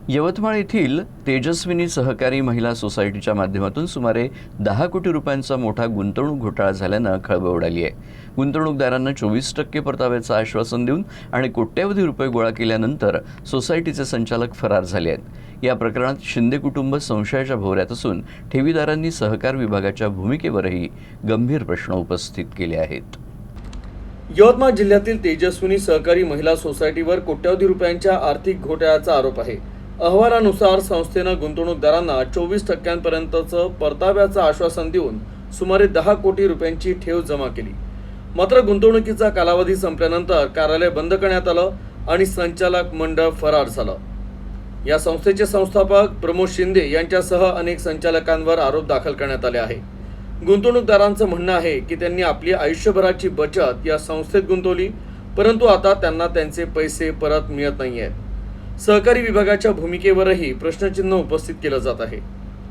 यवतमाळ येथील तेजस्विनी सहकारी महिला सोसायटीच्या माध्यमातून सुमारे 10 कोटी रुपयांचा मोठा गुंतवणूक घोटाळा झाल्यानं खळबळ उडाली आहे। गुंतवणूकदारांना 24% परताव्याचं आश्वासन देऊन आणि कोट्यवधी रुपये गोळा केल्यानंतर सोसायटीचे संचालक फरार झाले आहेत। या प्रकरणात शिंदे कुटुंब संशयाच्या भोवऱ्यात असून ठेवीदारांनी सहकार विभागाच्या भूमिकेवरही गंभीर प्रश्न उपस्थित केले आहेत। यवतमाळ जिल्ह्यातील तेजस्विनी सहकारी महिला सोसायटीवर कोट्यवधी रुपयांच्या आर्थिक घोटाळ्याचा आरोप आहे। अहवालानुसार संस्थेनं गुंतवणूकदारांना 24% परताव्याचं आश्वासन देऊन सुमारे 10 कोटी रुपयांची ठेव जमा केली। मात्र गुंतवणुकीचा कालावधी संपल्यानंतर कार्यालय बंद करण्यात आलं आणि संचालक मंडळ फरार झालं। या संस्थेचे संस्थापक प्रमोद शिंदे यांच्यासह अनेक संचालकांवर आरोप दाखल करण्यात आले आहे। गुंतवणूकदारांचं म्हणणं आहे की त्यांनी आपली आयुष्यभराची बचत या संस्थेत गुंतवली, परंतु आता त्यांना त्यांचे पैसे परत मिळत नाहीयेत। सहकारी विभागाच्या भूमिकेवरही प्रश्नचिन्ह उपस्थित केलं जात आहे।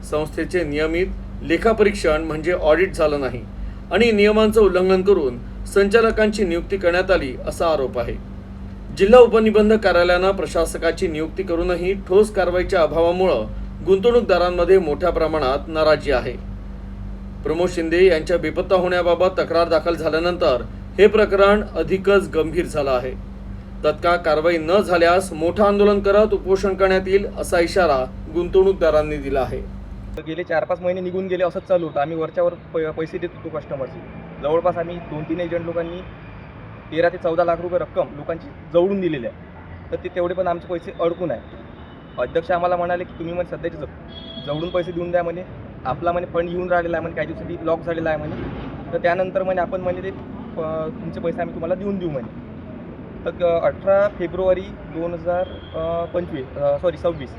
संस्थेचे नियमित लेखापरीक्षण म्हणजे ऑडिट झालं नाही आणि नियमांचं उल्लंघन करून संचालकांची नियुक्ती करण्यात आली असा आरोप आहे। जिल्हा उपनिबंधक कार्यालयानं प्रशासकाची नियुक्ती करूनही ठोस कारवाईच्या अभावामुळे गुंतवणूकदारांमध्ये मोठ्या प्रमाणात नाराजी आहे। प्रमोद शिंदे यांच्या बेपत्ता होण्याबाबत तक्रार दाखल झाल्यानंतर हे प्रकरण अधिकच गंभीर झालं आहे। तत्काळ कारवाई न झाल्यास मोठं आंदोलन करत उपोषण करण्यात येईल असा इशारा गुंतवणूकदारांनी दिला आहे। गेले 4-5 महिने निघून गेले असंच चालू होतं। आम्ही वरच्यावर पैसे देत होतो कस्टमरचे। जवळपास आम्ही 2-3 एजंट लोकांनी 13 ते 14 लाख रुपये रक्कम लोकांची जवळून दिलेली आहे, तर ते तेवढे पण आमचे पैसे अडकून आहे। अध्यक्ष आम्हाला म्हणाले की तुम्ही म्हणे सध्याचे जवळून पैसे देऊन द्या, म्हणे आपला म्हणे फंड येऊन राहिलेला आहे, म्हणे काही दिवसासाठी लॉक झालेला आहे म्हणे, तर त्यानंतर म्हणे आपण म्हणे ते तुमचे पैसे आम्ही तुम्हाला देऊन देऊ म्हणे। तर 18 फेब्रुवारी 2026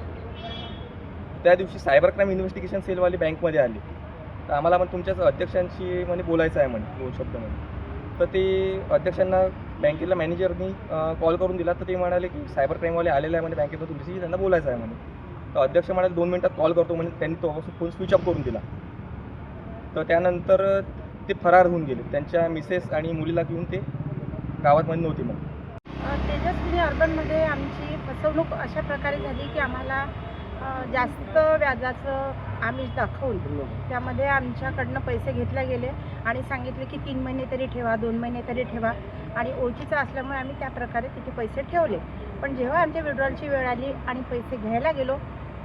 त्या दिवशी सायबर क्राईम इन्व्हेस्टिगेशन सेलवाले बँकमध्ये आले, तर आम्हाला पण तुमच्याच अध्यक्षांशी म्हणे बोलायचं आहे म्हणे 2 शब्द म्हणे। तर ते अध्यक्षांना बँकेला मॅनेजरनी कॉल करून दिला, तर ते म्हणाले की सायबर क्राईमवाले आलेले आहे म्हणे बँकेत, तुमच्याशी त्यांना बोलायचं आहे म्हणे। तर अध्यक्ष म्हणाले 2 मिनिटात कॉल करतो म्हणे, त्यांनी तो फोन स्विच ऑफ करून दिला। तर त्यानंतर ते फरार होऊन गेले। त्यांच्या मिसेस आणि मुलीला घेऊन ते गावात नव्हते मग। तेजस्विनी अर्बनमध्ये आमची फसवणूक अशा प्रकारे झाली की आम्हाला जास्त व्याजाचं आमिष दाखवून त्यामध्ये आमच्याकडनं पैसे घेतले गेले आणि सांगितले की 3 महिने तरी ठेवा, 2 महिने तरी ठेवा, आणि ओळखीचं असल्यामुळे आम्ही त्या प्रकारे तिथे पैसे ठेवले। पण जेव्हा आमच्या विड्रॉलची वेळ आली आणि पैसे घ्यायला गेलो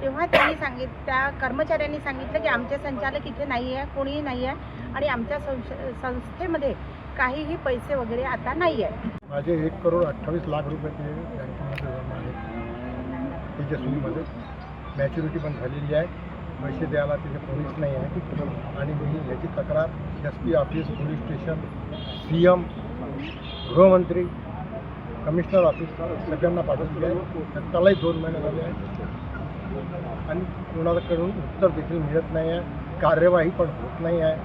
तेव्हा त्या कर्मचाऱ्यांनी सांगितलं की आमचे संचालक इथे नाही आहे, कोणीही नाही आहे आणि आमच्या संस्थेमध्ये काहीही पैसे वगैरे आता नाही आहे। माझे 1,28,00,000 रुपये ते बँकेमध्ये जमा आहेत। तेजस्विनीमध्ये मॅच्युरिटी पण झालेली आहे, पैसे द्यायला तिथे पोलीस नाही आहे आणि मी याची तक्रार SP office, police station, CM, गृहमंत्री, कमिशनर ऑफिस सगळ्यांना पाठवली आहे। त्यालाही 2 महिने झाले आहेत आणि कोणाकडून उत्तर देखील मिळत नाही आहे, कार्यवाही पण होत नाही आहे।